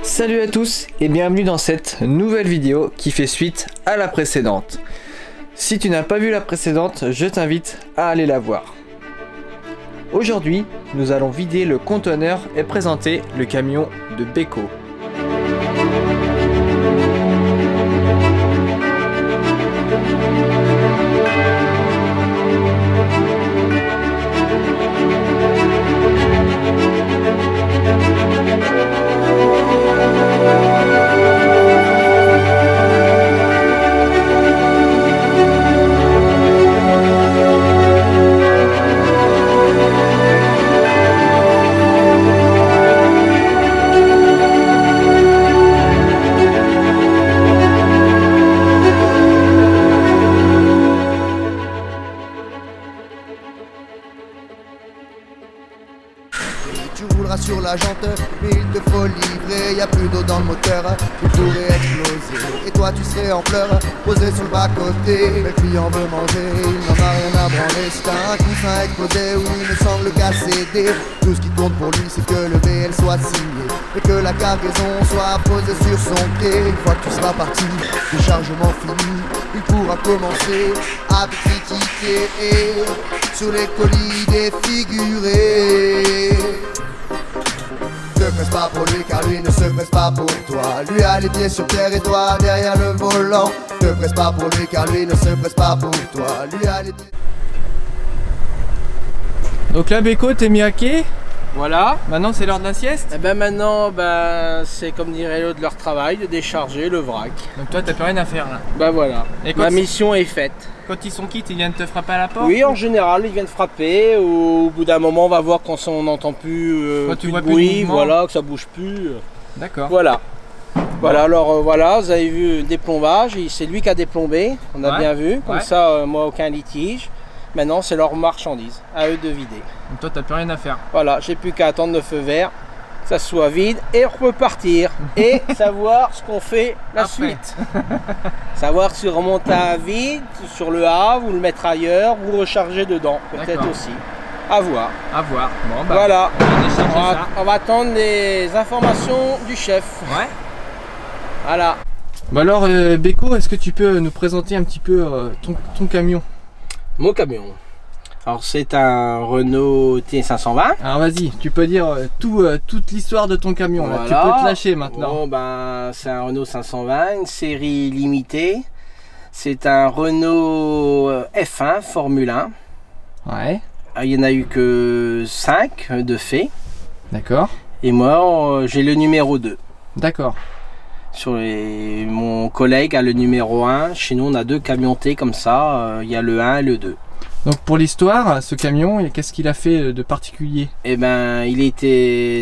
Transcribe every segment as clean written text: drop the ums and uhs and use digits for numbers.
Salut à tous et bienvenue dans cette nouvelle vidéo qui fait suite à la précédente. Si tu n'as pas vu la précédente, je t'invite à aller la voir. Aujourd'hui, nous allons vider le conteneur et présenter le camion de Beko. Tu rouleras sur la jante, mais il te faut livrer, y a plus d'eau dans le moteur, tu pourrais exploser. Et toi tu serais en pleurs, posé sur le bas-côté. Le client veut manger, il n'en a rien à branler. Si t'as un coussin explosé ou une sangle cassée, tout ce qui compte pour lui c'est que le BL soit signé et que la cargaison soit posée sur son quai. Une fois que tu seras parti, le chargement fini, il pourra commencer à te critiquer sur les colis défigurés. Ne presse pas pour lui car lui ne se presse pas pour toi. Lui a les pieds sur terre et toi derrière le volant. Ne presse pas pour lui car lui ne se presse pas pour toi. Lui a les pieds... Donc là Beko, t'es mis à quai. Voilà. Maintenant c'est l'heure de la sieste. Et ben maintenant, c'est comme dirait l'autre, leur travail de décharger le vrac. Donc toi t'as plus rien à faire là. Ben voilà, Et ma mission est faite. Quand ils sont quittes, ils viennent te frapper à la porte. Oui, en général, ils viennent frapper. Au bout d'un moment, on va voir quand on n'entend plus, Quand tu plus vois de plus de bruit, mouvement. voilà, que ça bouge plus. D'accord. Voilà. Voilà, alors voilà, vous avez vu le déplombage, c'est lui qui a déplombé, on a Ouais. bien vu, comme Ouais. ça, moi, aucun litige. Maintenant, c'est leur marchandise, à eux de vider. Donc toi t'as plus rien à faire. Voilà, j'ai plus qu'à attendre le feu vert, que ça soit vide et repartir. Et savoir ce qu'on fait la Après. suite. Savoir si on remonte à vide sur le havre ou le mettre ailleurs ou recharger dedans, peut-être D'accord. aussi. À voir. À voir. Bon bah Voilà, on va décharger ça. on va attendre les informations du chef. Ouais. Voilà. Bah alors Beko, est-ce que tu peux nous présenter un petit peu ton camion? Mon camion. Alors c'est un Renault T520. Alors vas-y, tu peux dire toute l'histoire de ton camion là. Tu Voilà. peux te lâcher maintenant. Bon, c'est un Renault 520, une série limitée. C'est un Renault F1 Formule 1. Ouais, Il n'y en a eu que 5 de fait. d'accord. Et moi, j'ai le numéro 2. D'accord. Mon collègue a le numéro 1. Chez nous, on a 2 camions T comme ça. Il y a le 1 et le 2. Donc pour l'histoire, ce camion, qu'est-ce qu'il a fait de particulier? Eh ben,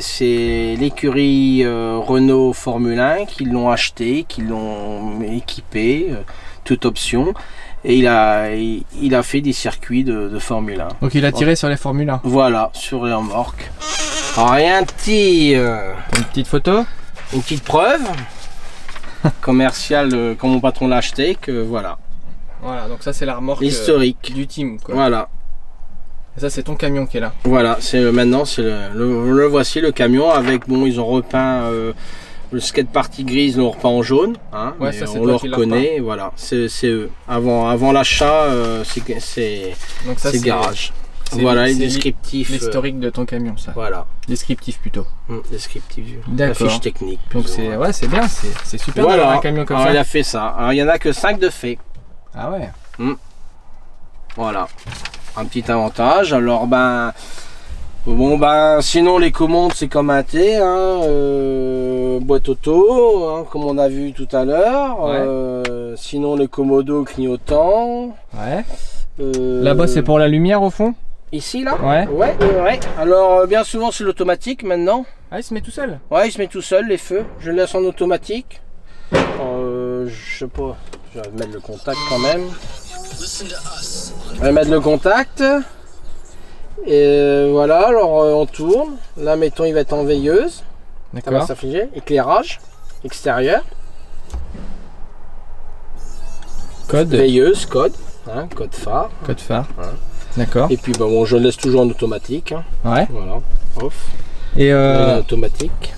c'est l'écurie Renault Formule 1 qui l'ont acheté, qui l'ont équipé, toute option. Et il a fait des circuits de Formule 1. Donc il a tiré sur les Formule 1. Voilà, sur les remorques. Alors, il y a un petit, Une petite photo? une petite preuve commerciale, quand mon patron l'a acheté, que voilà, Voilà, donc ça c'est la remorque historique. du team quoi. Voilà, Et ça c'est ton camion qui est là. voilà, maintenant c'est le voici le camion avec, bon, ils ont repeint le skate party grise, ils l'ont repeint en jaune, hein, Ouais, mais ça, c'est on toi le qui l'as reconnaît, voilà, c'est eux. Avant l'achat, c'est Donc ça le garage. Voilà les descriptifs. L'historique de ton camion ça. Voilà, Descriptif plutôt. descriptif, la D'accord. fiche technique. Donc plus ou c'est moins. ouais, c'est bien, c'est super Voilà, d'avoir un camion comme alors, ça. il a fait ça. Alors il y en a que 5 de fait. Ah ouais. Voilà, un petit avantage. Alors sinon les commandes c'est comme un T, hein, boîte auto, hein, comme on a vu tout à l'heure. Ouais. Sinon le commodo clignotant. Ouais. Là-bas c'est pour la lumière au fond? Ici là. Ouais. Ouais. Alors bien souvent c'est l'automatique maintenant. Ah il se met tout seul? Ouais, il se met tout seul les feux. Je le laisse en automatique. Je sais pas. Je vais mettre le contact quand même. Je vais mettre le contact. Et voilà, alors on tourne. Là, mettons, il va être en veilleuse. Ça va D'accord. s'afficher. Éclairage extérieur. Code. Veilleuse, code. Hein, code phare. Code phare. Ouais. D'accord. Et puis, bon, je le laisse toujours en automatique. Hein. Ouais. Voilà. Off. Et En automatique.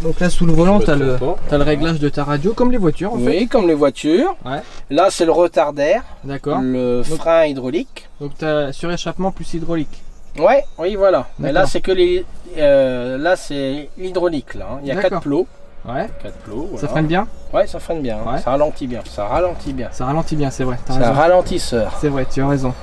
Donc là sous le volant, Je t'as me le, trompe t'as le réglage de ta radio, comme les voitures en fait. Oui, comme les voitures. Ouais. Là, c'est le retardaire, D'accord. le frein hydraulique. Donc t'as suréchappement plus hydraulique. Ouais, oui, voilà. Mais là, D'accord. c'est que là, c'est l'hydraulique là. Hein. Il y a D'accord. 4 plots. Ouais. 4 plots. Ça Voilà. freine bien? Ouais, ça freine bien. Ouais. Ça ralentit bien. Ça ralentit bien. Ça ralentit bien, c'est vrai. T'as C'est un raison. ralentisseur. C'est vrai, tu as raison.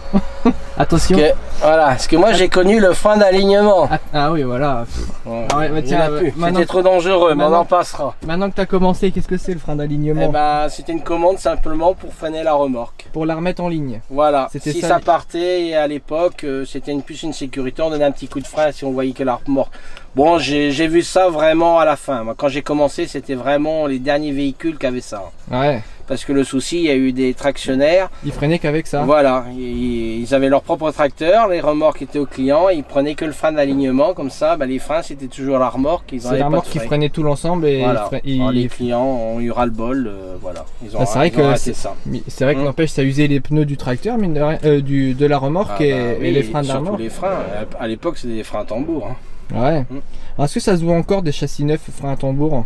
Attention. Voilà, parce que moi j'ai connu le frein d'alignement. Ah oui, voilà. Ouais. Ah ouais, bah Il y tiens, en a plus. maintenant- C'était trop dangereux, mais on maintenant- en passera. Maintenant que t'as commencé, qu'est-ce que c'est le frein d'alignement? Eh ben, c'était une commande simplement pour freiner la remorque. Pour la remettre en ligne. Voilà, C'était si ça, ça les- partait, et à l'époque, c'était plus une sécurité, on donnait un petit coup de frein si on voyait que la remorque. Bon, j'ai vu ça vraiment à la fin. Moi, quand j'ai commencé, c'était vraiment les derniers véhicules qui avaient ça. Ouais. Parce que le souci, il y a eu des tractionnaires. Il freinait qu'avec ça. Voilà, ils avaient leur propre tracteur, les remorques étaient aux clients, ils prenaient que le frein d'alignement, comme ça, bah, les freins c'était toujours la remorque, ils C'est n'avaient la pas de remorque qui frein. freinait tout l'ensemble et Voilà. il Alors, les clients ont eu ras le bol, voilà, ils ont, Ah, c'est vrai ils ont que raté ça. c'est vrai que n'empêche ça usait les pneus du tracteur, mine de, rien, de la remorque Ah, et, bah et oui, les freins de la surtout remorque. les freins, à l'époque c'était des freins à tambour. Hein. Ouais. Mm. Alors, est-ce que ça se voit encore des châssis neufs freins à tambour?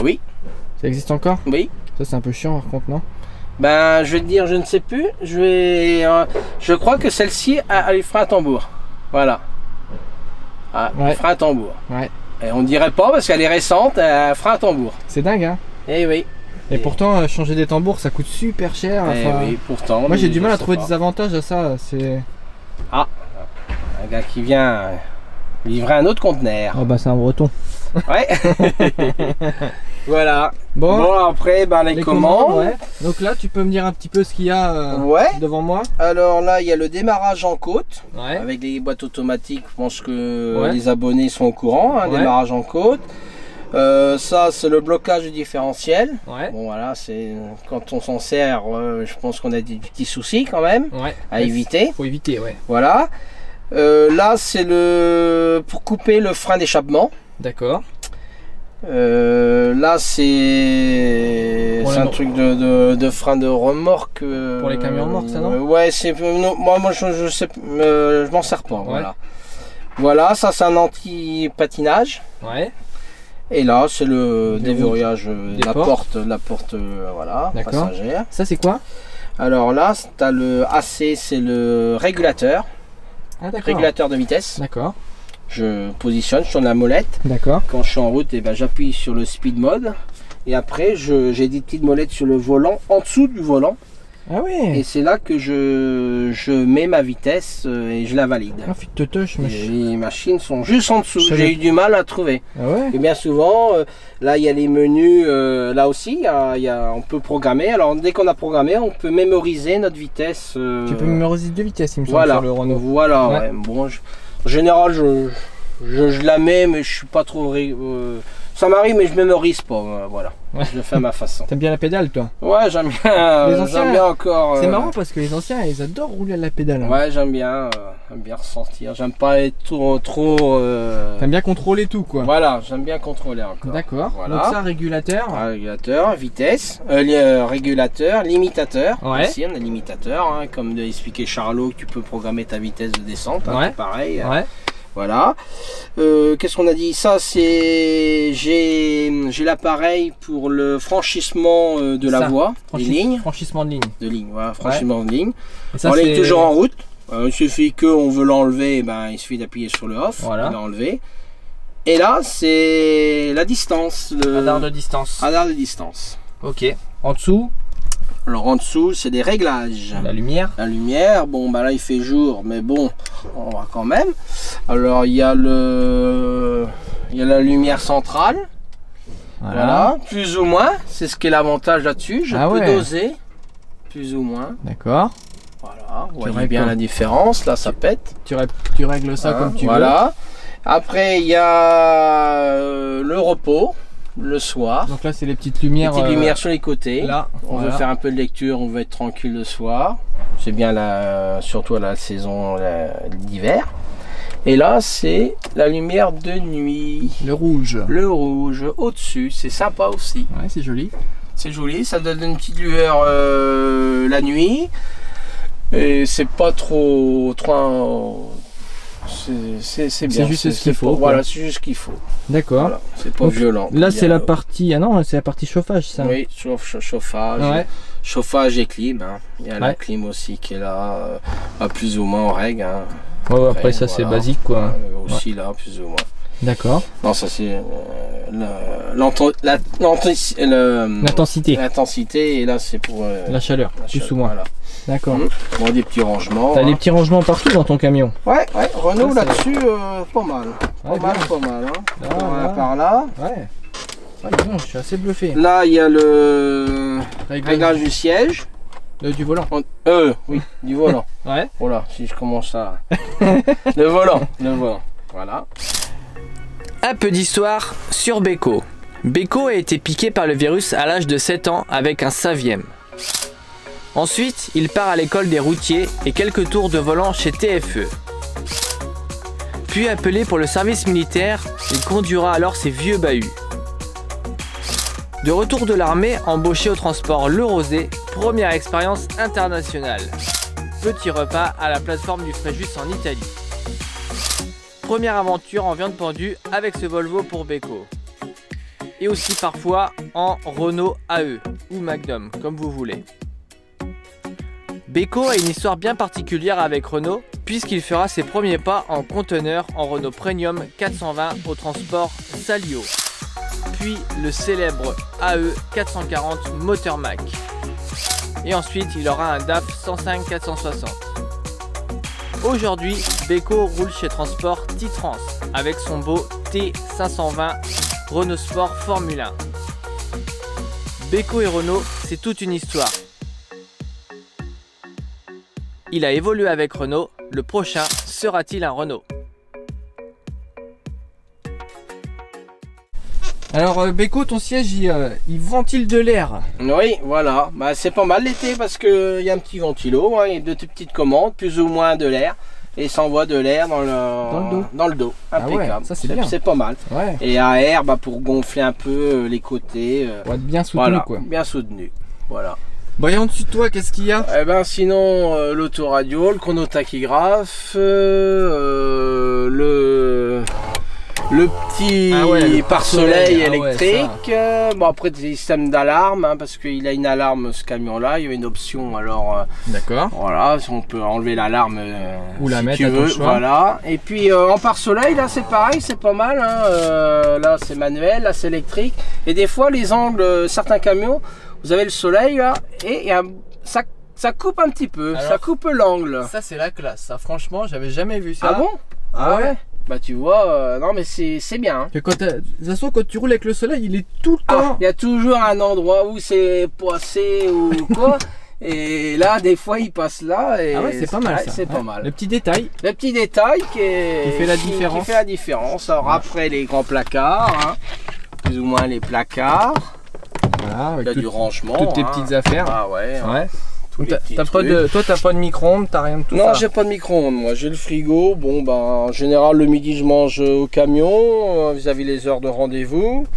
Oui, Ça existe encore? oui. Ça c'est un peu chiant par contre, non? Ben je vais te dire, je ne sais plus, je crois que celle-ci a les freins à tambour. Voilà. Ah, Ouais. freins à tambour. Ouais. Et on dirait pas parce qu'elle est récente, frein à tambour. C'est dingue, hein? Eh oui. Et pourtant changer des tambours ça coûte super cher. Eh Enfin, oui, pourtant. moi mais j'ai du je mal à sais trouver pas. des avantages à ça. C'est. Un gars qui vient livrer un autre conteneur. Oh bah c'est un breton. Ouais. Voilà. Bon, Bon, après, ben, les commandes. ouais. Donc là tu peux me dire un petit peu ce qu'il y a Ouais. devant moi. Alors là, il y a le démarrage en côte. Ouais. Avec les boîtes automatiques, je pense que Ouais. les abonnés sont au courant. Hein, Ouais. Démarrage en côte. Ça, c'est le blocage du différentiel. Ouais. Bon, voilà, c'est quand on s'en sert, je pense qu'on a des petits soucis quand même Ouais. à éviter. Faut éviter, ouais. Voilà. Là, c'est le pour couper le frein d'échappement. D'accord. Là, c'est Pour les un mo- truc de frein de remorque. Pour les camions remorques, ça, non? Ouais, c'est non, moi je sais, je m'en sers pas. Ouais. Voilà. Voilà, ça c'est un anti-patinage. Ouais. Et là, c'est le Des déverrouillage des de la portes. porte, voilà, D'accord. passagère. Ça c'est quoi? Alors là, tu as le AC, c'est le régulateur, Ah d'accord. régulateur de vitesse. D'accord. Je positionne sur la molette. D'accord. Quand je suis en route, ben, j'appuie sur le speed mode. Et après, j'ai des petites molettes sur le volant, en dessous du volant. Ah ouais. Et c'est là que je mets ma vitesse et je la valide. Ah, fit de touche, mais Et les machines sont juste en dessous. Je savais- J'ai eu du mal à trouver. Ah ouais. Et bien souvent, là il y a les menus, là aussi, on peut programmer. Alors dès qu'on a programmé, on peut mémoriser notre vitesse. Tu peux mémoriser deux vitesses, il me semble, Voilà, sur le Renault. voilà. Ouais. Ouais. Bon, en général, je la mets, mais je suis pas trop. Ça m'arrive, mais je mémorise pas. Voilà, Ouais. je le fais à ma façon. T'aimes bien la pédale, toi? Ouais, j'aime bien. Les anciens, j'aime bien encore. C'est marrant parce que les anciens, ils adorent rouler à la pédale. Hein. Ouais, j'aime bien ressentir. J'aime pas être trop. T'aimes bien contrôler tout, quoi. Voilà, j'aime bien contrôler encore. D'accord. Voilà. Donc ça, régulateur. Régulateur, vitesse, régulateur, limitateur. Ouais. Ici, on a limitateur, hein, comme de expliqué Charlot, que tu peux programmer ta vitesse de descente. Hein, Ouais. c'est pareil. Ouais. Voilà. Qu'est-ce qu'on a dit? Ça, c'est j'ai l'appareil pour le franchissement de la Ça, voie, des lignes, Franchissement de ligne. Voilà, franchissement de ligne. Et ça, On est c'est toujours en route. Il suffit qu'on veut l'enlever, ben, il suffit d'appuyer sur le off, Voilà. et l'enlever. Et là, c'est la distance, le radar de distance. radar de distance. Ok. En dessous, Alors en dessous, c'est des réglages. la lumière. La lumière, bon, bah là il fait jour, mais bon, on va quand même. Alors il y a la lumière centrale. Voilà, plus ou moins, c'est ce qui est l'avantage là-dessus. Je Ah peux ouais. doser, plus ou moins. D'accord. Voilà, vous voyez règles bien comme- la différence, là ça pète. Tu règles ça Hein, comme tu veux. voilà. Après il y a le repos, le soir. Donc là, c'est les petites lumières. Petite lumière sur les côtés. Là, On voilà. veut faire un peu de lecture, on veut être tranquille le soir. C'est bien surtout à la saison d'hiver. Et là, c'est la lumière de nuit. Le rouge. Le rouge au-dessus, c'est sympa aussi. Ouais, c'est joli. C'est joli, ça donne une petite lueur la nuit. Et c'est pas trop C'est bien. C'est juste ce qu'il faut. Voilà, c'est juste ce qu'il faut. D'accord. Voilà, c'est pas violent. Là, c'est la partie. Ah non, c'est la partie chauffage, ça. Oui, chauffage. Ouais. Chauffage et clim. Hein. Il y a la Ouais. clim aussi qui est là, plus ou moins en règle. Hein. Ouais, après ça, c'est basique, quoi. Aussi là, plus ou moins. D'accord. Non, ça c'est l'intensité. L'intensité, et là c'est pour La chaleur, plus ou moins. Voilà. D'accord. Bon, des petits rangements. T'as des petits rangements partout dans ton camion. Ouais, Renault Ça, là-dessus, pas mal. Ouais, Pas mal. Hein. Là, Voilà, là. par là. Ouais. Ouais, bon, je suis assez bluffé. Là, il y a le réglage du siège. Du volant. Oui, du volant. Ouais. Voilà, si je commence à... le volant. Voilà. Un peu d'histoire sur Beko. Beko a été piqué par le virus à l'âge de 7 ans avec un Saviem. Ensuite, il part à l'école des routiers et quelques tours de volant chez TFE. Puis appelé pour le service militaire, il conduira alors ses vieux bahuts. De retour de l'armée, embauché au transport Le Rosé, première expérience internationale. Petit repas à la plateforme du Fréjus en Italie. Première aventure en viande pendue avec ce Volvo pour Beko. Et aussi parfois en Renault AE ou Magnum, comme vous voulez. Beko a une histoire bien particulière avec Renault, puisqu'il fera ses premiers pas en conteneur en Renault Premium 420 au transport Salio. Puis le célèbre AE 440 Moteur Mac. Et ensuite, il aura un DAF 105 460. Aujourd'hui, Beko roule chez Transport Titrans avec son beau T520 Renault Sport Formule 1. Beko et Renault, c'est toute une histoire. Il a évolué avec Renault, le prochain sera-t-il un Renault? Alors Beko, ton siège, il ventile de l'air. Oui, voilà. Bah, c'est pas mal l'été parce qu'il y a un petit ventilo, hein, et deux petites commandes, plus ou moins de l'air. Et ça envoie de l'air dans le dos. Impeccable. Ah ouais, ça c'est bien. C'est pas mal. Ouais. Et à air, bah, pour gonfler un peu les côtés. Pour être bien soutenu, voilà, quoi. bien soutenu. Voilà. Bon, et en dessus de toi, qu'est-ce qu'il y a? Eh ben sinon, l'autoradio, le chronotachygraphe, le petit le pare-soleil pare-soleil, électrique. Bon, après des systèmes d'alarme, hein, parce qu'il a une alarme ce camion-là. Il y a une option, alors D'accord. voilà, si on peut enlever l'alarme ou la si mettre tu à ton veux, choix. voilà. Et puis en pare-soleil, là c'est pareil, c'est pas mal. Hein. Là c'est manuel, là c'est électrique. Et des fois les angles, certains camions, vous avez le soleil là, et ça coupe un petit peu, Alors, ça coupe l'angle. Ça c'est la classe, ça franchement j'avais jamais vu ça. Ah bon? Ah ouais. Bah tu vois, non mais c'est bien. Hein. Que quand de toute façon quand tu roules avec le soleil il est tout le temps. Il y a toujours un endroit où c'est poissé ou quoi. Et là des fois il passe là. Et Ah ouais, c'est pas mal ça. C'est pas mal. Le petit détail. Le petit détail qui fait la différence. Qui fait la différence. Alors après les grands placards, hein, plus ou moins les placards. Voilà, avec Il y a du rangement. toutes tes hein. petites affaires. Ah ouais. Hein. Ouais. Tous les petits T'as pas trucs. toi t'as pas de micro-ondes, t'as rien de tout Non, ça. j'ai pas de micro-ondes, moi j'ai le frigo. Bon, ben en général, le midi je mange au camion vis-à-vis les heures de rendez-vous.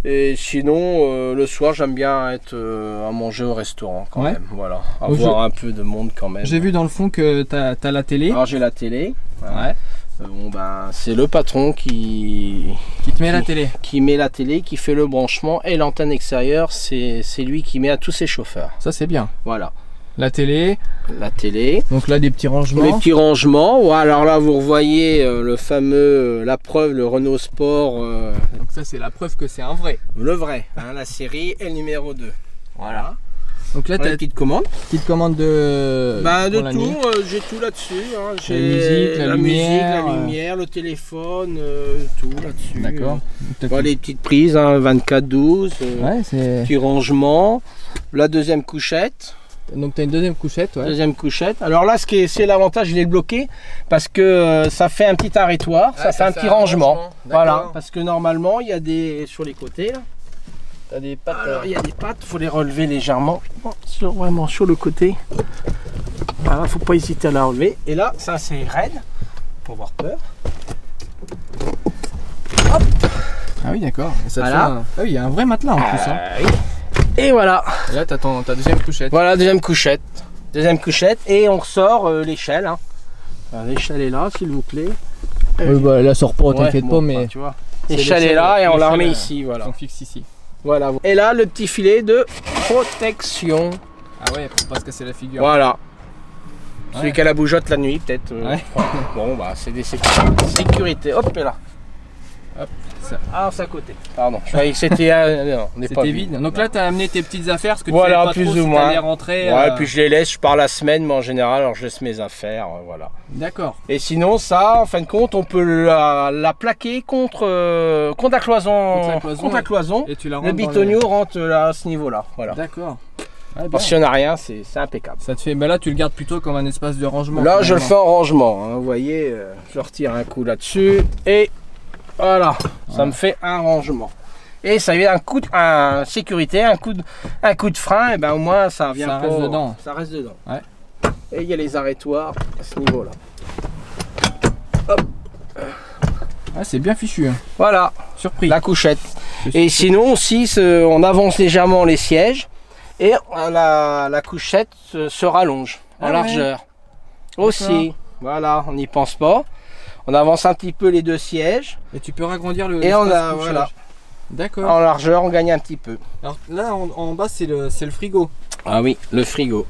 Et sinon, le soir, j'aime bien être à manger au restaurant quand Ouais. même. Voilà, avoir un peu de monde quand même. J'ai vu dans le fond que t'as la télé. Alors j'ai la télé. Voilà. Ouais. Bon, ben c'est le patron qui Qui te met la télé. qui met la télé, qui fait le branchement, et l'antenne extérieure, c'est lui qui met à tous ses chauffeurs. Ça c'est bien. Voilà, La télé. la télé. Donc là des petits rangements. Les petits rangements. Ouais, alors là, vous revoyez le fameux, la preuve, le Renault Sport, Donc ça c'est la preuve que c'est un vrai. le vrai, hein, la série et le numéro 2. Voilà. Donc là T'as t'as une petite commande. petite commande de. Bah, de pour la nuit. tout, j'ai tout là-dessus. Hein. La J'ai musique, la lumière, la lumière, le téléphone, tout là-dessus. D'accord. Voilà, les petites prises, hein, 24-12, Ouais c'est. petit rangement. La deuxième couchette. Donc t'as une deuxième couchette, ouais. Deuxième couchette. Alors là, c'est l'avantage, il est bloqué parce que ça fait un petit arrêtoir, Ah, ça fait un petit rangement. Voilà, D'accord. parce que normalement, il y a des sur les côtés là. T'as des pattes. Alors il y a des pattes, faut les relever légèrement, vraiment sur le côté. Voilà, faut pas hésiter à la relever. Et là, ça c'est raide, pour avoir peur. Ah oui d'accord. Et ça te Voilà. fait Ah oui il y a un vrai matelas en plus. Hein. Oui. Et voilà. Et là t'as ta deuxième couchette. Voilà, deuxième couchette. Deuxième couchette et on ressort l'échelle. Hein. L'échelle est là, s'il vous plaît. Bah, elle sort pas, t'inquiète bon, pas, mais tu vois. L'échelle est là et on la remet ici, voilà. On fixe ici. Voilà. Et là, le petit filet de protection. Ah ouais, pour pas se casser la figure. Voilà. Celui Ouais. qui a la bougeotte la nuit, peut-être. Ouais. Bon, bah, c'est des sécurités. Hop, et là. Hop, ça. Ah, c'est à côté. Pardon. Je croyais que c'était. Non, on n'est pas C'était vide. Donc là, tu as amené tes petites affaires parce que voilà, tu savais pas plus trop ou si moins. t'allais rentrer. Ouais, puis je les laisse, je pars la semaine, mais en général, alors je laisse mes affaires, voilà. D'accord. Et sinon, ça, en fin de compte, on peut la plaquer contre la cloison. Contre la cloison. Et tu la Le rentres dans bitonio rentre là, à ce niveau-là. Voilà. D'accord. Ouais, bien. Parce que si on n'a rien, c'est impeccable. Ça te fait. Bah là, tu le gardes plutôt comme un espace de rangement. Là, je le finalement. fais en rangement. Hein, vous voyez, je retire un coup là-dessus et voilà, ça me fait un rangement. Et ça vient un coup de sécurité, un coup de frein, et ben au moins ça vient Ça pas. reste dedans. Ça reste dedans. Ouais. Et il y a les arrêtoirs à ce niveau-là. Ah, c'est bien fichu. Hein. Voilà, Surpris. la couchette. Je Et suis- sinon aussi, on avance légèrement les sièges et la couchette se rallonge en Ah ouais. largeur. Aussi, voilà, on n'y pense pas. On avance un petit peu les deux sièges Et tu peux ragrandir le. et on l'espace a, couchage. voilà, D'accord. en largeur, on gagne un petit peu. Alors là, en bas, c'est le frigo. Ah oui, le frigo.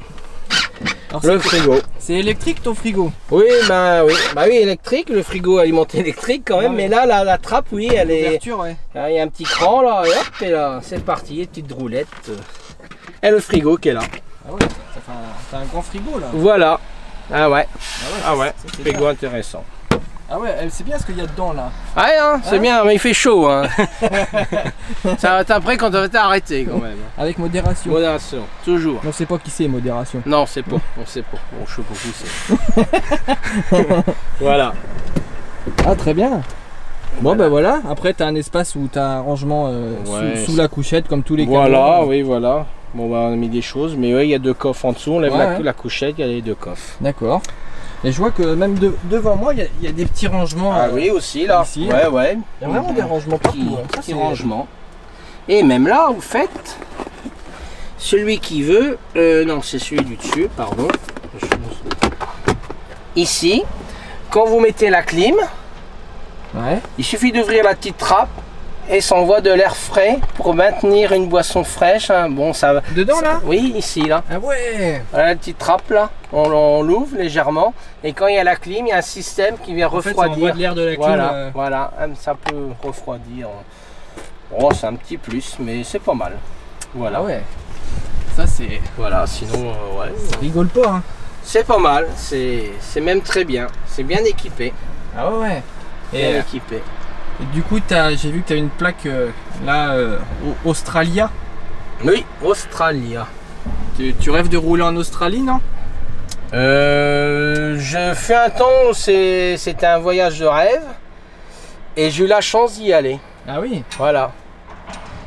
Alors, Le frigo. c'est électrique ton frigo. Oui, bah oui, électrique, le frigo alimenté électrique quand même, Ah mais ouais. là, la trappe, oui, elle est. L'ouverture, ouais. Il y a un petit cran là, et hop, et là, c'est parti, les petites roulettes. Et le frigo qui est là. Ah ouais, ça fait t'as un grand frigo là. Voilà. Ah ouais, Ah ouais, ah ouais, ça, c'est frigo bien. intéressant. Ah ouais, c'est bien ce qu'il y a dedans là. Ah ouais, hein, c'est Hein bien, mais il fait chaud. Hein. Ça va être après quand on va t'arrêter quand même. Avec modération. Modération, toujours. On sait pas qui c'est modération. Non, c'est pas, on sait pas. Bon, je sais pas qui c'est. Voilà. Ah très bien. Bon ben voilà, après tu as un espace où tu as un rangement Ouais, sous la couchette comme tous les Voilà, camions. oui, voilà. Bon, bah, on a mis des choses, mais oui, il y a deux coffres en dessous. On lève Ouais, ouais. la couchette, il y a les deux coffres. D'accord. Et je vois que même devant moi, il y a des petits rangements. Ah oui, aussi là. ici, ouais, ouais. Il y a vraiment des rangements partout. Petit, hein. Ça, petit c'est- rangement. Et même là, vous faites celui qui veut. Non, c'est celui du dessus, pardon. Ici, quand vous mettez la clim, Ouais. il suffit d'ouvrir la petite trappe et ça envoie de l'air frais pour maintenir une boisson fraîche. Hein. Bon, ça va. Dedans là. Oui, ici là. Ah ouais. Voilà la petite trappe là, on l'ouvre légèrement et quand il y a la clim, il y a un système qui vient En fait, ça envoie refroidir. de l'air de la clim. Voilà, voilà, ça peut refroidir. Bon, c'est un petit plus, mais c'est pas mal. Voilà, Ah ouais. Ça c'est. voilà. Sinon, ouais, Rigole pas. Hein. c'est pas mal. C'est même très bien. C'est bien équipé, Ah ouais. bien équipé. Et du coup, j'ai vu que tu as une plaque là, Australia. Oui, Australia. Tu rêves de rouler en Australie, non? Je fais un temps, c'était un voyage de rêve et j'ai eu la chance d'y aller. Ah oui. Voilà.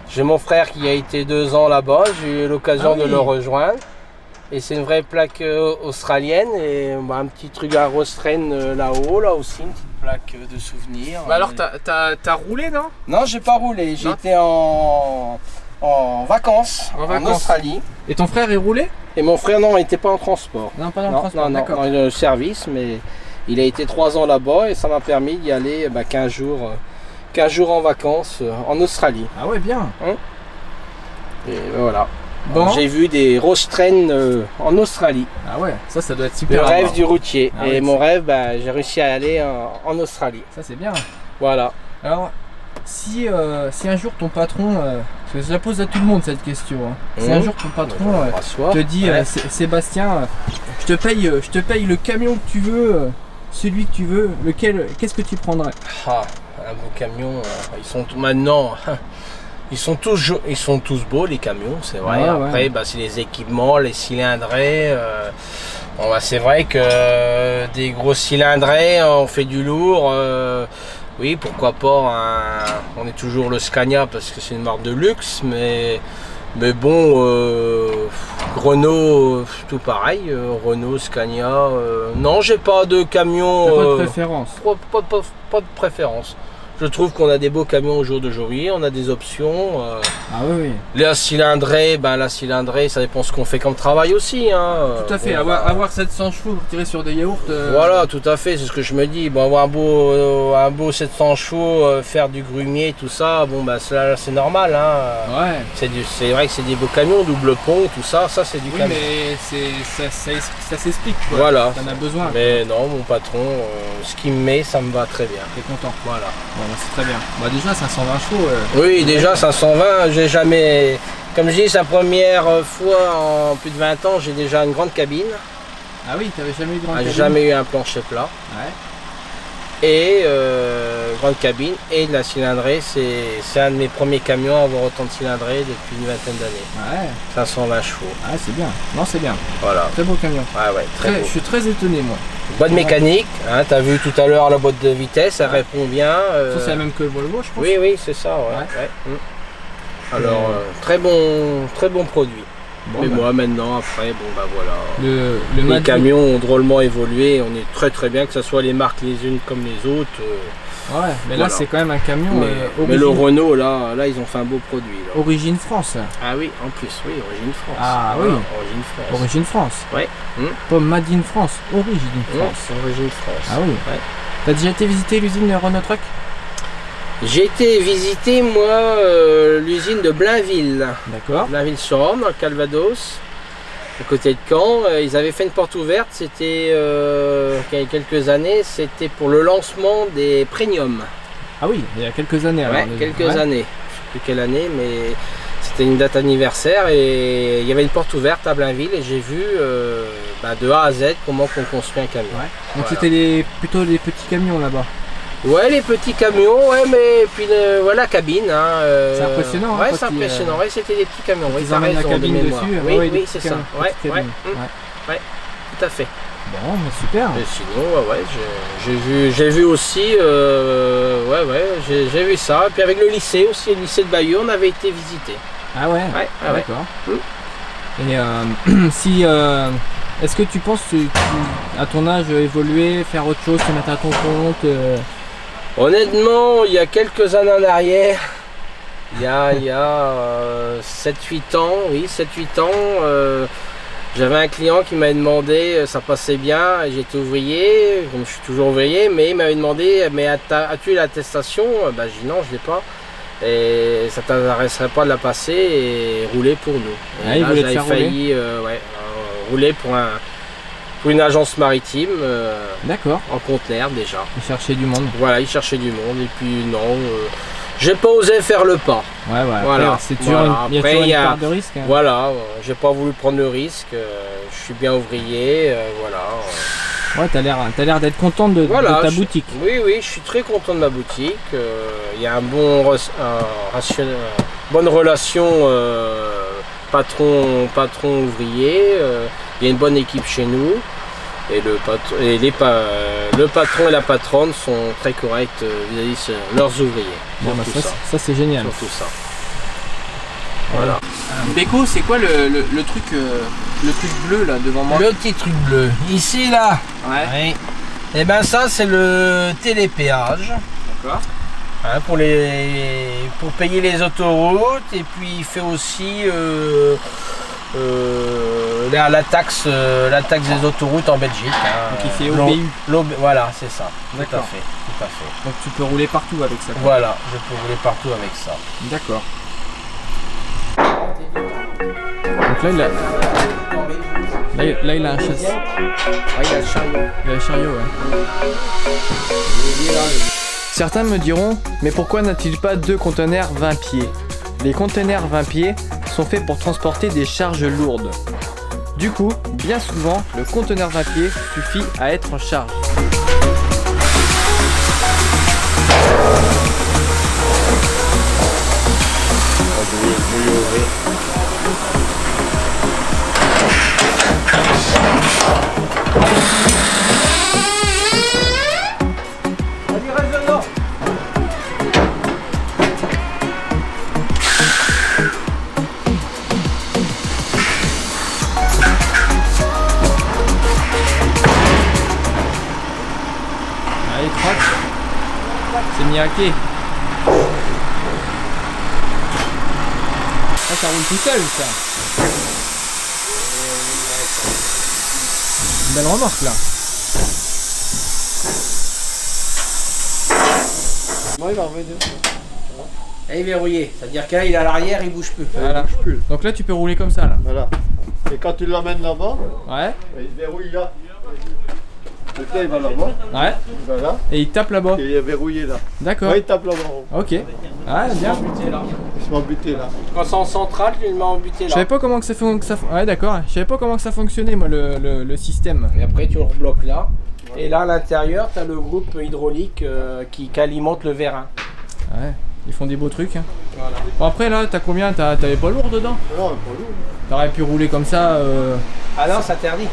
J'ai mon frère qui a été 2 ans là-bas, j'ai eu l'occasion Ah de oui. le rejoindre. Et c'est une vraie plaque australienne et bah, un petit truc à Rostraine là-haut, là aussi, une petite plaque de souvenir. Bah alors, t'as roulé, non? Non, j'ai pas roulé, j'étais en vacances En en vacances. Australie. Et ton frère est roulé? Et mon frère, non, il n'était pas en transport. Non, pas dans le Non, transport, non, d'accord. dans le service, mais il a été 3 ans là-bas et ça m'a permis d'y aller 15 jours en vacances en Australie. Ah ouais, bien. Et voilà. Bon. J'ai vu des Rostraine en Australie. Ah ouais, ça doit être Le super. à rêve voir. du routier. Ah et ouais, mon rêve, j'ai réussi à aller en Australie. Ça c'est bien. Voilà. Alors, si un jour ton patron, parce que je la pose à tout le monde cette question, hein. Si un jour ton patron On va se voir. te dit Ouais. Sébastien, je te paye le camion que tu veux, celui que tu veux, qu'est-ce que tu prendrais? Ah, un beau camion. Ils sont maintenant. Ils sont tous beaux les camions, c'est vrai. Ouais, Après, ouais. c'est les équipements, les cylindrés. C'est vrai que des gros cylindrés, on fait du lourd. Oui, pourquoi pas. On est toujours le Scania parce que c'est une marque de luxe, mais bon, Renault, tout pareil. Renault, Scania. Non, j'ai pas de camion. T'as pas de préférence? Pas de préférence. Je trouve qu'on a des beaux camions au jour d'aujourd'hui, on a des options. Ah oui, oui. La cylindrée, ça dépend ce qu'on fait comme travail aussi. Hein. Tout à fait, Bon, avoir 700 chevaux pour tirer sur des yaourts. Voilà, tout à fait, c'est ce que je me dis. Bon, avoir un beau 700 chevaux, faire du grumier, tout ça, bon, bah, c'est normal. Hein. Ouais. C'est vrai que c'est des beaux camions, double pont, tout ça, c'est du camion. Mais ça s'explique, quoi. Voilà. T'en as besoin. Mais non, mon patron, ce qu'il me met, ça me va très bien. T'es content. Voilà. Bon, bah, c'est très bien. Bah, déjà, 520 chevaux. Oui, déjà 520, j'ai jamais... Comme je dis, c'est la première fois en plus de 20 ans, j'ai déjà une grande cabine. Ah oui, t'avais jamais eu de grande cabine? J'ai jamais eu un plancher plat. Ouais. Et grande cabine et de la cylindrée, c'est un de mes premiers camions à avoir autant de cylindrée depuis une vingtaine d'années. Ouais. 520 chevaux. Ah, c'est bien. Non, c'est bien. Voilà. Très beau camion. Ah ouais, très beau. Je suis très étonné, moi. Boîte mécanique, hein, tu as vu tout à l'heure la boîte de vitesse, elle répond bien. Ça, c'est la même que le Volvo, je pense. Oui, oui, c'est ça. Ouais. Alors, très bon produit. Bon, mais bah. moi, maintenant, après, bon, bah voilà. Les Madrid. camions ont drôlement évolué, on est très bien, que ce soit les marques les unes comme les autres. Ouais, mais voilà. là, c'est quand même un camion. Mais le Renault, là, ils ont fait un beau produit. Là. Origine France. Ah oui, en plus, oui, Origine France. Ah voilà, oui. Origine France. Origine France. Ouais. Pas Made in France, Origine France. Origine France. Ah oui. Ouais. T'as déjà été visiter l'usine Renault Truck? J'ai été visiter, moi, l'usine de Blainville. D'accord. Blainville-sur-Orne, dans le Calvados, à côté de Caen. Ils avaient fait une porte ouverte, c'était il y a quelques années, c'était pour le lancement des Premium. Ah oui, il y a quelques années alors. Ouais, quelques années. Je sais plus quelle année, mais c'était une date anniversaire et il y avait une porte ouverte à Blainville et j'ai vu de A à Z comment on construit un camion. Ouais. Donc Voilà. c'était plutôt les petits camions là-bas. Ouais, les petits camions, ouais, mais puis voilà la cabine. Hein, c'est impressionnant. Ouais, hein, c'est impressionnant. Ouais, c'était des petits camions. Ils emmènent la cabine dessus. Oui, ouais, oui, c'est ça. Ouais, tout à fait. Bon, mais super. Et sinon, j'ai vu aussi, j'ai vu ça. Et puis avec le lycée aussi, le lycée de Bayeux, on avait été visiter. Ah ouais. D'accord. Et si, est-ce que tu penses à ton âge évoluer, faire autre chose, te mettre à ton compte? Honnêtement, il y a quelques années en arrière, il y a 7-8 ans, oui, 7-8 ans, j'avais un client qui m'avait demandé, ça passait bien, j'étais ouvrier, comme je suis toujours ouvrier, mais il m'avait demandé, mais as-tu l'attestation? Bah, j'ai dit non, je l'ai pas. Et ça t'intéresserait pas de la passer et rouler pour nous. Et là, j'avais failli rouler pour une agence maritime. D'accord. En conteneur déjà. Il cherchait du monde. Voilà, il cherchait du monde et puis non, j'ai pas osé faire le pas. Ouais, voilà. C'est toujours il y a toujours une part de risque. Hein. Voilà, j'ai pas voulu prendre le risque. Je suis bien ouvrier, voilà. Ouais, t'as l'air d'être content de ta boutique. Oui, je suis très content de ma boutique. Il y a bonne relation patron ouvrier. Il y a une bonne équipe chez nous. Et le patron et la patronne sont très corrects vis-à-vis de leurs ouvriers. Bon, bah ça c'est génial. Surtout ça. Voilà. Beko, c'est quoi le truc bleu là devant moi? Le petit truc bleu. Ici là. Ouais. Oui. Et ben ça c'est le télépéage. D'accord. Hein, pour payer les autoroutes et puis il fait aussi la taxe des autoroutes en Belgique. Hein. Donc il fait OBU. Voilà, c'est ça. D'accord. Tout à fait. Donc tu peux rouler partout avec ça. Quoi. Voilà, je peux rouler partout avec ça. D'accord. Donc là il a un châssis. Ah, il a le chariot. Il a le chariot, ouais. Certains me diront, mais pourquoi n'a-t-il pas 2 conteneurs 20 pieds? Les conteneurs 20 pieds sont faits pour transporter des charges lourdes. Du coup, bien souvent, le conteneur 20 pieds suffit à être en charge. C'est Miyake. ça roule tout seul, ça. Une belle remorque, là. Moi, il va revenir. Et il est verrouillé, c'est-à-dire qu'il est à l'arrière, il bouge plus. Voilà. Donc là, tu peux rouler comme ça, là. Voilà. Et quand tu l'emmènes là-bas, Ouais. il verrouille là. Donc là, il va là-bas. Ouais. Il va là. Et il tape là-bas. Et il est verrouillé là. D'accord. Ouais, il tape là-bas. Ok. Ah, bien. Il se met embuté là. Quand c'est en centrale, tu le mets en buté Je là. savais pas comment que ça fonctionnait. Ouais, d'accord. Je savais pas comment que ça fonctionnait, moi, le système. Et après, tu le rebloques là. Et là, à l'intérieur, tu as le groupe hydraulique qui alimente le vérin. Ouais. Ils font des beaux trucs. Hein. Voilà. Bon, après, là, t'as combien? T'avais pas lourd dedans? Non, pas lourd. T'aurais pu rouler comme ça. Ah non, c'est interdit.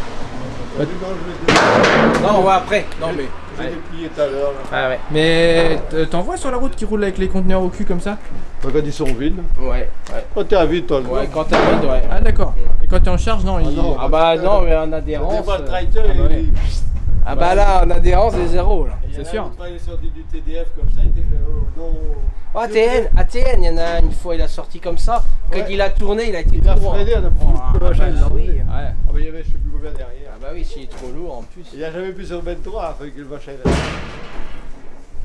Non, je l'ai Non, on va après. Non, mais. déplié tout à l'heure. Ah ouais. Mais t'en vois sur la route qui roule avec les conteneurs au cul comme ça? Quand ils sont vides. Ouais. Quand t'es à vide, toi, le Ouais, quand t'as vide, ouais. Ah, d'accord. Et quand t'es en charge, non, il... non. Ah bah non, mais en adhérence. Des fois, le tracteur, bah ouais. Ah bah là, en adhérence, c'est zéro là. C'est sûr. Il travaillait sur du TDF comme ça, il était. Non. Oh, ATN, il y en a une fois, il a sorti comme ça. Quand Ouais. il a tourné, il a été Il a trop loin. freiné, on a pris le machin, il l'a oui. emmené. Ouais. Ah bah il y avait je sais plus combien derrière. Ah bah oui, s'il est trop lourd en plus. Il a jamais pu se remettre droit avec le machin là.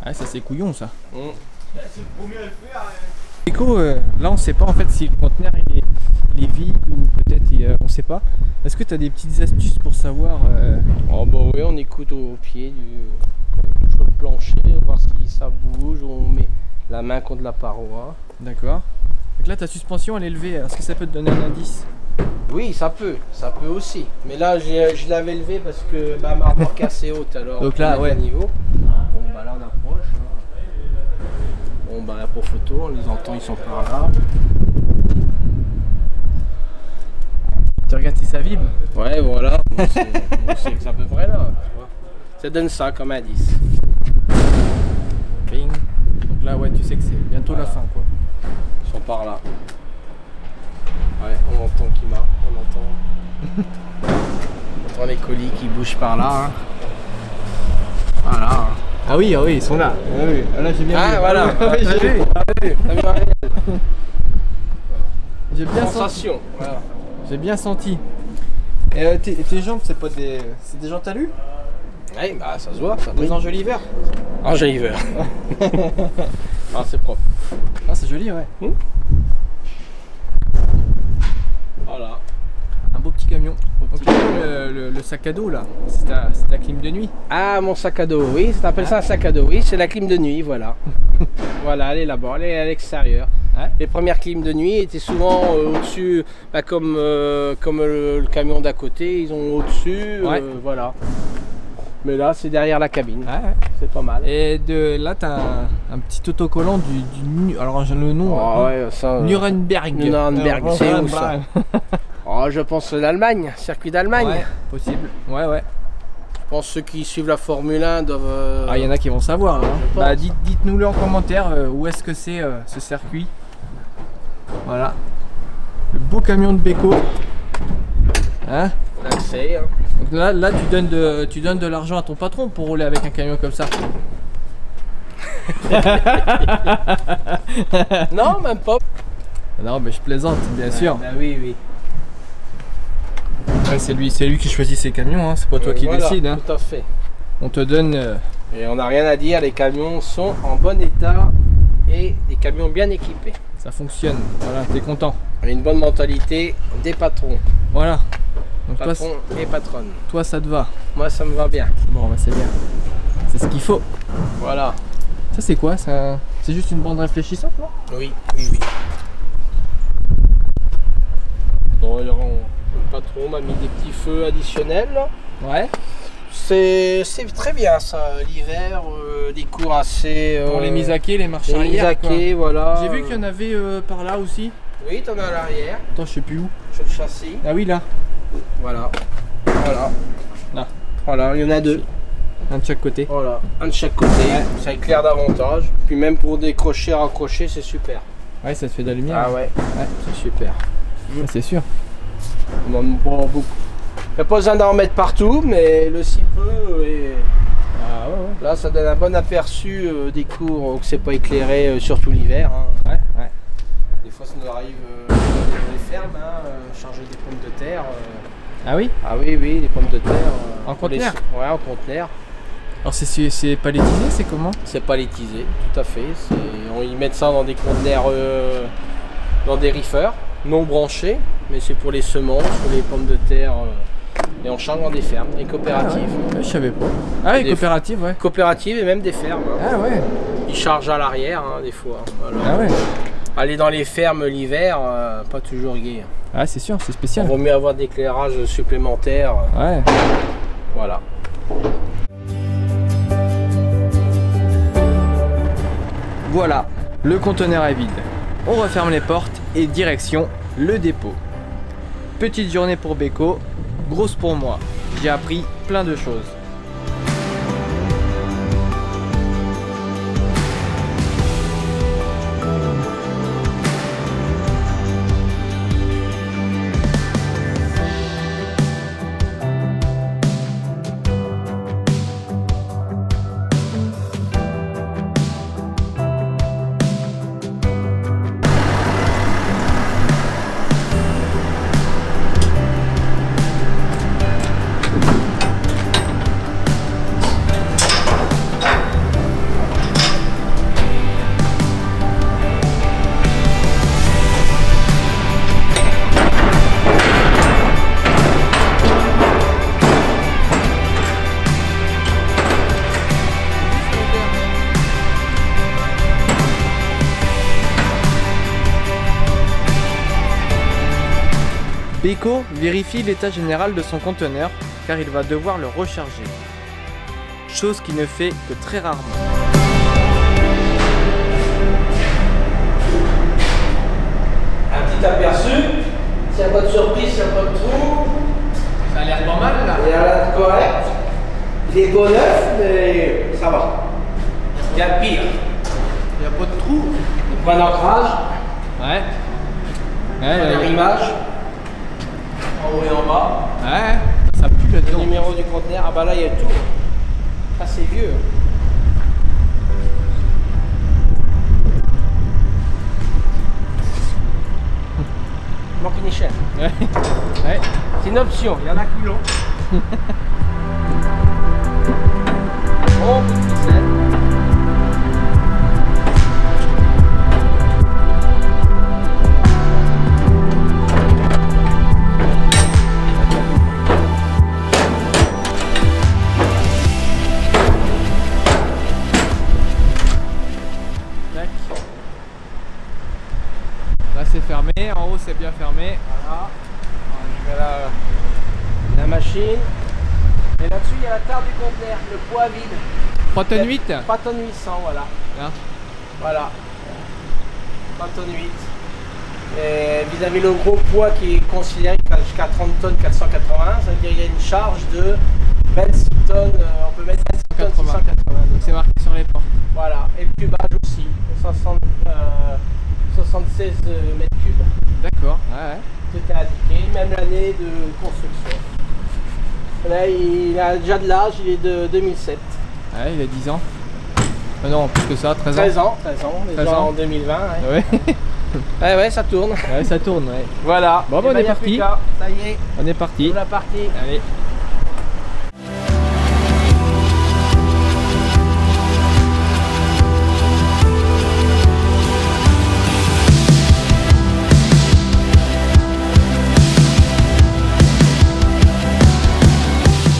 Ouais, ça c'est couillon, ça. Mm. C'est le premier à le faire. Écho, là on sait pas en fait si le conteneur il est vide ou peut-être on sait pas. Est-ce que tu as des petites astuces pour savoir Oh bah oui, on écoute au pied du plancher, voir si ça bouge, on met la main contre la paroi. D'accord. Donc là ta suspension elle est levée, est-ce que ça peut te donner un indice? Oui, ça peut aussi. Mais là, je l'avais levé parce que ma remorque est assez haute alors. Donc là, on est ouais. à niveau. Bon bah là on approche. Hein. Bon bah là pour photo, on les entend, ils sont par là. Tu regardes si ça vibre? Ouais, voilà. On sait que c'est à peu près là. Tu vois. Ça donne ça comme indice. Bing. Donc là ouais tu sais que c'est bientôt la fin quoi. Ils sont par là. Ouais, on entend qu'il marche, on entend les colis qui bougent par là. Hein. Voilà. Ah oui, ils sont là. Ah oui, là j'ai bien vu. Ah voilà. Ouais, j'ai vu. T'as vu en réel. J'ai bien senti. Sensation. Voilà. J'ai bien senti. Et tes jambes c'est pas des. C'est des jantes talus? Ouais, bah ça se voit. Ça Des enjoliveurs? enjoliveurs. Ah, c'est propre. Ah c'est joli ouais. Voilà. Un beau petit camion. Beau Donc petit là, camion. le sac à dos là, c'est ta clim de nuit. Ah, mon sac à dos, oui, ça s'appelle ça un sac à dos, oui, c'est la clim de nuit, voilà. Voilà, elle est là-bas, elle est à l'extérieur. Ouais. Les premières clims de nuit étaient souvent au-dessus, bah, comme le camion d'à côté, ils ont au-dessus, Ouais. voilà. Mais là, c'est derrière la cabine, Ouais. c'est pas mal. Et de là t'as un petit autocollant alors j'ai le nom. Oh, ouais, ça, Nuremberg. Nuremberg, c'est où ça? Oh, je pense l'Allemagne, circuit d'Allemagne. Ouais, possible. Ouais, ouais. Je pense ceux qui suivent la Formule 1 doivent... Ah, il y en a qui vont savoir. Hein. je Bah, pense. dites-nous-le en commentaire où est-ce que c'est ce circuit. Voilà. Le beau camion de Beko. Hein? L'accès, hein. Donc là tu donnes de l'argent à ton patron pour rouler avec un camion comme ça. Non, même pas. Non, mais je plaisante, bien sûr. Bah oui, oui. Ouais, c'est lui qui choisit ses camions, hein. C'est pas toi qui Voilà, décide. Hein. tout à fait. On te donne. Et on n'a rien à dire, les camions sont en bon état et des camions bien équipés. Ça fonctionne. Voilà, t'es content. On a une bonne mentalité des patrons, Voilà. Donc patrons et patronnes. toi, ça te va. Moi, ça me va bien. Bon, bah c'est bien. C'est ce qu'il faut. Voilà. Ça, c'est quoi? C'est juste une bande réfléchissante, non? Oui, oui, oui. D'ailleurs, le patron m'a mis des petits feux additionnels. Là. Ouais. C'est très bien ça, l'hiver, des cours assez... Pour les mises à quai, les marches les mises arrière. à quoi. quai, voilà. J'ai vu qu'il y en avait par là aussi. Oui, t'en as à l'arrière, Attends, je sais plus où. sur le châssis. Ah oui, là. Voilà. Voilà. Là. Voilà, il y en a deux. Un de chaque côté. Voilà, un de chaque côté, ça éclaire davantage. Puis même pour décrocher, raccrocher, c'est super. Ouais, ça te fait de la lumière. Ah ouais, Ouais. c'est super. Ouais, c'est sûr. On en prend beaucoup. Il n'y a pas besoin d'en mettre partout, mais le si peu, et Ah ouais, ouais. là ça donne un bon aperçu des cours que c'est pas éclairé, surtout l'hiver. Hein. Ouais, ouais. Des fois ça nous arrive dans les fermes, charger des pommes de terre. Ah oui? Ah oui, oui, des pommes de terre. En conteneur? Ouais, en conteneur. Alors c'est palettisé, c'est comment? C'est palettisé, tout à fait. Ils mettent ça dans des conteneurs, dans des reefers, non branchés, mais c'est pour les semences, pour les pommes de terre. Et on charge dans des fermes, des coopératives. Ah ouais. Je savais pas. Ah oui, coopératives, ouais. Coopératives et même des fermes. Ah ouais. Ils chargent à l'arrière, des fois. Voilà. Ah ouais. Aller dans les fermes l'hiver, pas toujours gai. Ah c'est sûr, c'est spécial. Il vaut mieux avoir d'éclairage supplémentaire. Ouais. Voilà. Voilà, le conteneur est vide. On referme les portes et direction le dépôt. Petite journée pour Beko, grosse pour moi. J'ai appris plein de choses. Beko vérifie l'état général de son conteneur car il va devoir le recharger. Chose qu'il ne fait que très rarement. Un petit aperçu. S'il n'y a pas de surprise, s'il n'y a pas de trou. Ça a l'air pas mal là. Il a l'air correct. Il est beau neuf, mais ça va. Il y a pire. Il n'y a pas de trou. Point d'ancrage. Ouais. Point d'arrimage. En haut et en bas. Ouais. Ça pue Le là-dedans. numéro du conteneur. Ah bah là il y a tout. Ça c'est vieux. Il manque une échelle. Ouais. Ouais. C'est une option, il y en a qui l'ont. Oh, petite ficelle. Tac. Là c'est fermé, en haut c'est bien fermé. Voilà. Je mets la machine. Et là-dessus, il y a la tare du conteneur, le poids vide. 3 tonnes 8. 3 tonnes 800, voilà. Là. Voilà. 3 tonnes 8. Et vis-à-vis le gros poids qui est considéré jusqu'à 30 tonnes 480, ça veut dire qu'il y a une charge de 26 tonnes, on peut mettre 26 tonnes 680. Donc c'est marqué sur les portes. Voilà, et le cubage aussi, 76 mètres cubes. D'accord, ouais. Tout est indiqué, même l'année de construction. Là, il a déjà de l'âge, il est de 2007. Ouais, il a 10 ans. Non, plus que ça, 13 ans. 13 ans, 13 ans, déjà 13 ans. en 2020. Ouais. Ouais. Ouais, ouais, ça tourne. Ouais, ça tourne, ouais. Voilà. Bon, Eh bah, on ben, est y a parti. plus qu'à. Ça y est, On est parti. c'est la partie. Allez.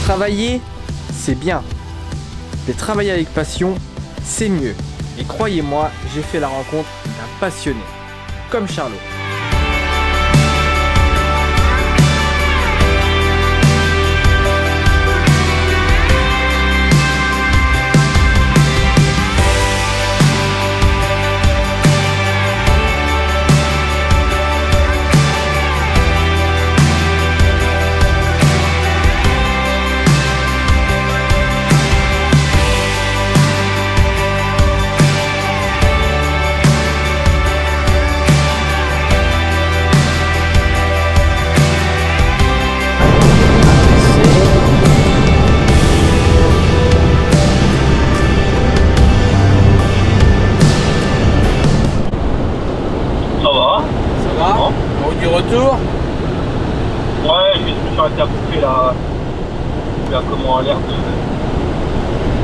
Travailler, c'est bien. Mais travailler avec passion, c'est mieux. Et croyez-moi, j'ai fait la rencontre d'un passionné, comme Charlot. du retour? Ouais, je me suis arrêté à bouffer là. Comment a l'air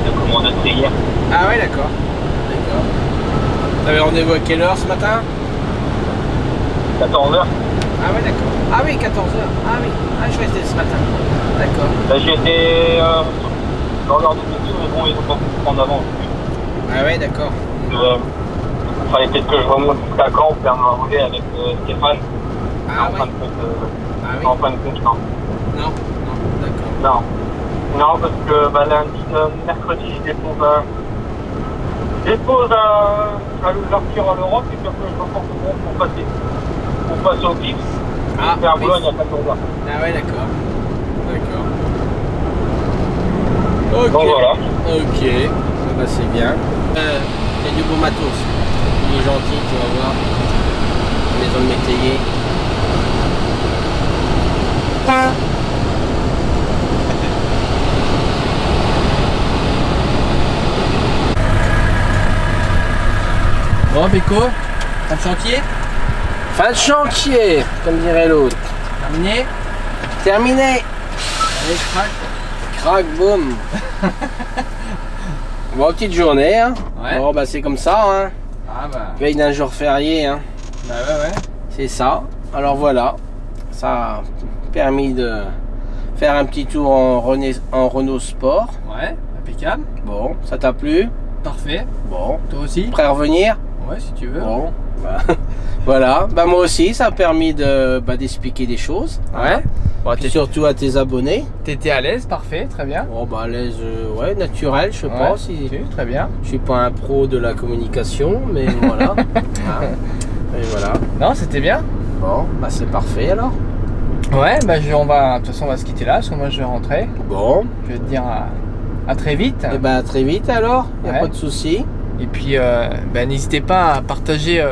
de commander hier. Ah ouais, d'accord. D'accord. T'avais rendez-vous à quelle heure ce matin? 14h. Ah ouais, d'accord. Ah oui, 14h. Ah oui. Ah, je restais ce matin. D'accord. J'ai été dans l'heure de midi, mais bon, ils ont pas pu prendre avant. Ah ouais, d'accord. Il fallait peut-être que je remonte jusqu'à Caen pour faire ma roulée avec Stéphane. Ah en ouais. fin de compte, Ah oui. en fin de compte, non. Non, non, d'accord. Non. Non, parce que lundi, mercredi, je dépose l'ouverture à l'Europe et puis après je reporte pour passer au Gips. Ah, et à oui. Boulogne à 14h. Ah ouais, d'accord. D'accord. Ok. Donc voilà. Ok. Bah, c'est bien. Il y a du beau matos. Il est gentil, tu vas voir. La maison de métayer. Bon, Beko, fin de chantier? Fin de chantier, comme dirait l'autre. Terminé? Terminé. Allez, je craque. Crac, boum. Bon, petite journée, hein. Ouais. Bon, bah c'est comme ça, hein. Ah bah. Veille d'un jour férié, hein. Bah ouais. C'est ça. Alors voilà, ça a permis de faire un petit tour en Renault Sport. Ouais, impeccable. Bon, ça t'a plu? Parfait. Bon, Toi aussi? prêt à revenir? Ouais, si tu veux. Bon, bah, voilà. Bah moi aussi, ça a permis de d'expliquer des choses. Ouais. Bon, Puis surtout à tes abonnés. t'étais à l'aise, parfait, très bien. Bon, bah à l'aise, ouais, naturel, je pense. Si, très bien. Je suis pas un pro de la communication, mais voilà. Hein. Et voilà. Non, c'était bien. Bon, bah c'est parfait alors. Ouais, bah de toute façon, on va se quitter là, parce que moi je vais rentrer. Bon. Je vais te dire à très vite. Et bah très vite alors, y a Ouais. pas de souci. Et puis, n'hésitez pas à partager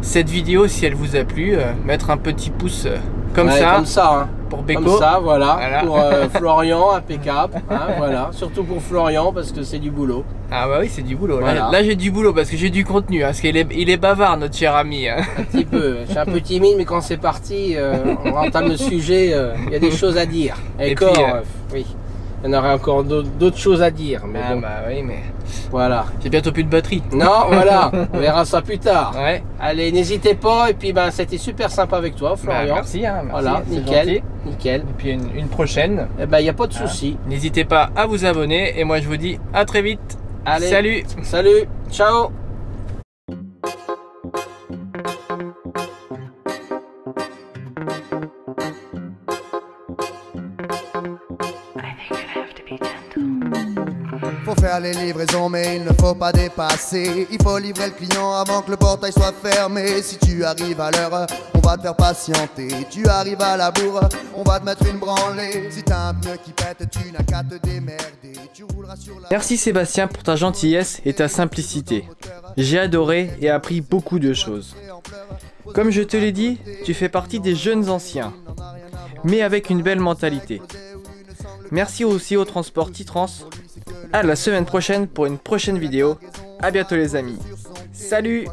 cette vidéo si elle vous a plu. Mettre un petit pouce comme Ouais, ça comme ça, hein. pour Beko. Comme ça, voilà. Voilà. Pour Florian, impeccable. Hein, voilà. Surtout pour Florian parce que c'est du boulot. Ah bah oui, c'est du boulot. Voilà. Là j'ai du boulot parce que j'ai du contenu. Hein, parce qu'il il est bavard, notre cher ami. Hein. Un petit peu. Je suis un peu timide, mais quand c'est parti, on entame le sujet. Il y a des choses à dire. Et Encore, puis, oui. Il y en aurait encore d'autres choses à dire. Mais Ah bon, bah oui, mais voilà. j'ai bientôt plus de batterie. Non, voilà. On verra ça plus tard. Ouais. Allez, n'hésitez pas. Et puis, ben, c'était super sympa avec toi, Bah, Florian. merci, hein, merci. Voilà, c'est nickel. gentil. Nickel. Et puis une prochaine. Eh ben, il n'y a pas de souci. N'hésitez pas à vous abonner. Et moi je vous dis à très vite. Allez. Salut. Salut. Ciao. Faut faire les livraisons mais il ne faut pas dépasser. Il faut livrer le client avant que le portail soit fermé. Si tu arrives à l'heure, on va te faire patienter. Tu arrives à la bourre, on va te mettre une branlée. Si t'as un pneu qui pète, tu n'as qu'à te démerder. Tu rouleras sur la... Merci Sébastien pour ta gentillesse et ta simplicité. J'ai adoré et appris beaucoup de choses. Comme je te l'ai dit, tu fais partie des jeunes anciens, mais avec une belle mentalité. Merci aussi au transport Titrans. À la semaine prochaine pour une prochaine vidéo. À bientôt les amis. Salut.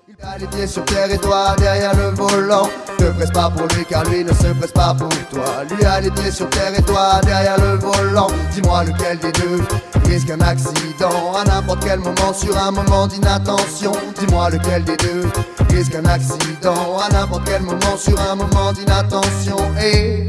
Il a les pieds sur terre et toi derrière le volant. Ne presse pas pour lui car lui ne se presse pas pour toi. Lui a les pieds sur terre et toi derrière le volant. Dis-moi lequel des deux risque un accident à n'importe quel moment sur un moment d'inattention. Dis-moi lequel des deux risque un accident à n'importe quel moment sur un moment d'inattention. Et